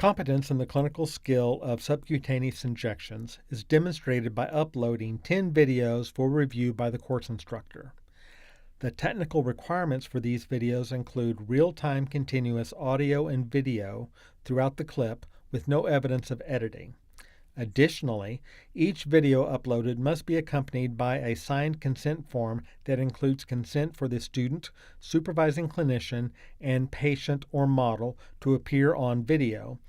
Competence in the clinical skill of subcutaneous injections is demonstrated by uploading 10 videos for review by the course instructor. The technical requirements for these videos include real-time continuous audio and video throughout the clip with no evidence of editing. Additionally, each video uploaded must be accompanied by a signed consent form that includes consent for the student, supervising clinician, and patient or model to appear on video,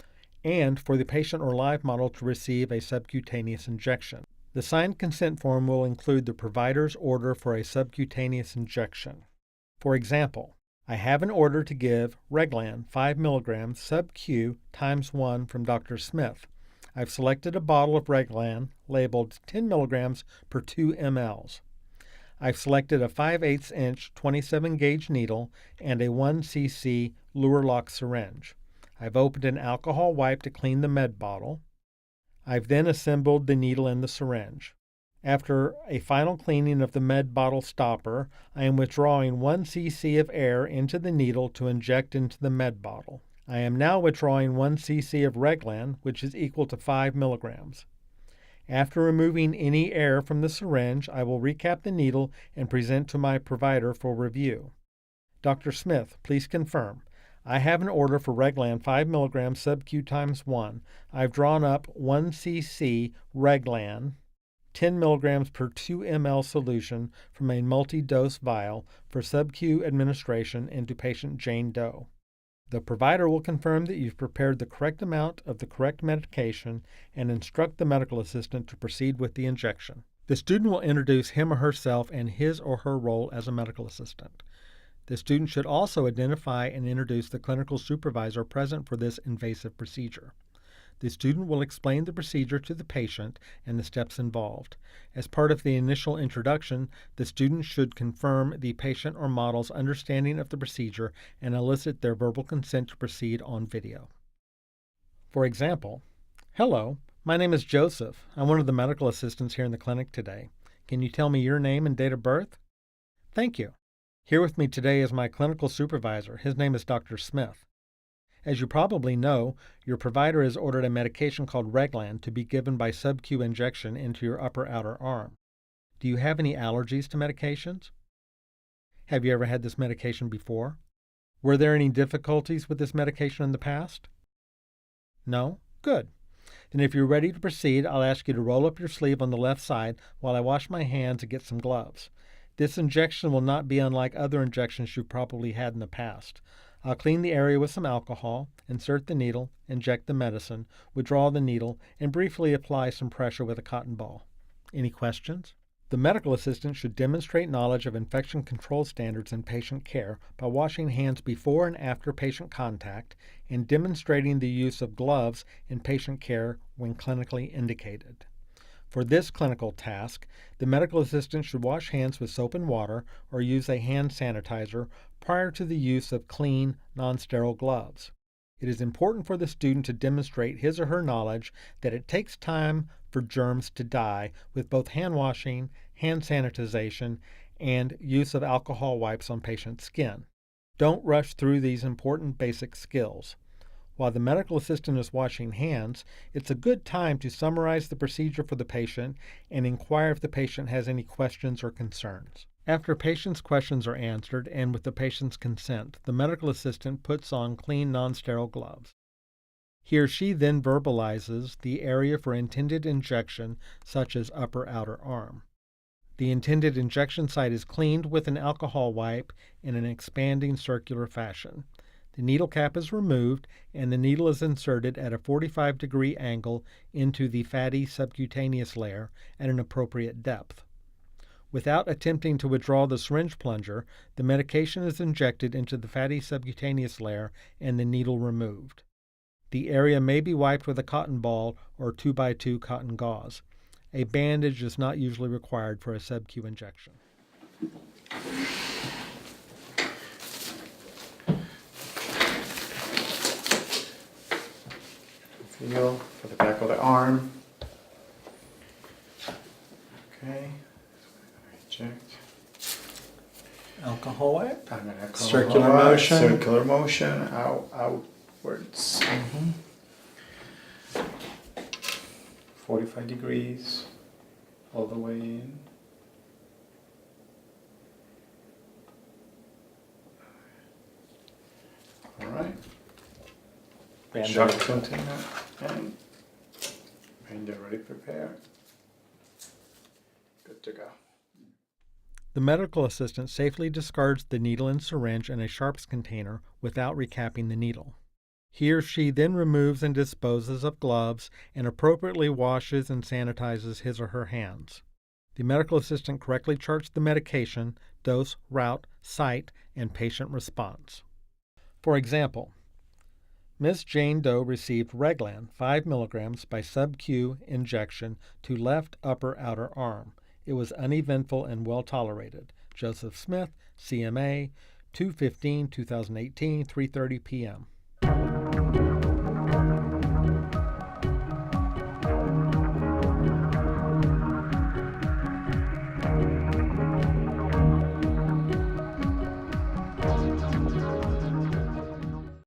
and for the patient or live model to receive a subcutaneous injection. The signed consent form will include the provider's order for a subcutaneous injection. For example, I have an order to give Reglan 5 mg sub-Q times 1 from Dr. Smith. I've selected a bottle of Reglan labeled 10 mg per 2 mL. I've selected a 5/8 inch 27 gauge needle and a 1 cc Luer lock syringe. I've opened an alcohol wipe to clean the med bottle. I've then assembled the needle and the syringe. After a final cleaning of the med bottle stopper, I am withdrawing 1 cc of air into the needle to inject into the med bottle. I am now withdrawing 1 cc of Reglan, which is equal to 5 mg. After removing any air from the syringe, I will recap the needle and present to my provider for review. Dr. Smith, please confirm. I have an order for Reglan 5 mg sub-Q times 1. I've drawn up 1 cc Reglan 10 mg per 2 ml solution from a multi-dose vial for sub-Q administration into patient Jane Doe. The provider will confirm that you've prepared the correct amount of the correct medication and instruct the medical assistant to proceed with the injection. The student will introduce him or herself and his or her role as a medical assistant. The student should also identify and introduce the clinical supervisor present for this invasive procedure. The student will explain the procedure to the patient and the steps involved. As part of the initial introduction, the student should confirm the patient or model's understanding of the procedure and elicit their verbal consent to proceed on video. For example, "Hello, my name is Joseph. I'm one of the medical assistants here in the clinic today. Can you tell me your name and date of birth?" "Thank you. Here with me today is my clinical supervisor. His name is Dr. Smith. As you probably know, your provider has ordered a medication called Reglan to be given by sub-Q injection into your upper outer arm. Do you have any allergies to medications? Have you ever had this medication before? Were there any difficulties with this medication in the past? No? Good. Then if you're ready to proceed, I'll ask you to roll up your sleeve on the left side while I wash my hands and get some gloves. This injection will not be unlike other injections you've probably had in the past. I'll clean the area with some alcohol, insert the needle, inject the medicine, withdraw the needle, and briefly apply some pressure with a cotton ball. Any questions? The medical assistant should demonstrate knowledge of infection control standards in patient care by washing hands before and after patient contact and demonstrating the use of gloves in patient care when clinically indicated. For this clinical task, the medical assistant should wash hands with soap and water or use a hand sanitizer prior to the use of clean, non-sterile gloves. It is important for the student to demonstrate his or her knowledge that it takes time for germs to die with both hand washing, hand sanitization, and use of alcohol wipes on patient's skin. Don't rush through these important basic skills. While the medical assistant is washing hands, it's a good time to summarize the procedure for the patient and inquire if the patient has any questions or concerns. After patient's questions are answered and with the patient's consent, the medical assistant puts on clean non-sterile gloves. He or she then verbalizes the area for intended injection, such as upper outer arm. The intended injection site is cleaned with an alcohol wipe in an expanding circular fashion. The needle cap is removed and the needle is inserted at a 45-degree angle into the fatty subcutaneous layer at an appropriate depth. Without attempting to withdraw the syringe plunger, the medication is injected into the fatty subcutaneous layer and the needle removed. The area may be wiped with a cotton ball or 2x2 cotton gauze. A bandage is not usually required for a sub-Q injection. Feel for the back of the arm. Okay. Inject. Alcohol wipe. I'm gonna Circular motion. Circular motion. Outwards. 45 degrees all the way in. All right. Shock container and they're ready prepared. Good to go. The medical assistant safely discards the needle and syringe in a sharps container without recapping the needle. He or she then removes and disposes of gloves and appropriately washes and sanitizes his or her hands. The medical assistant correctly charts the medication, dose, route, site, and patient response. For example, Ms. Jane Doe received Reglan 5 milligrams by sub-Q injection to left upper outer arm. It was uneventful and well tolerated. Joseph Smith, CMA, 2/15/2018, 3:30 p.m.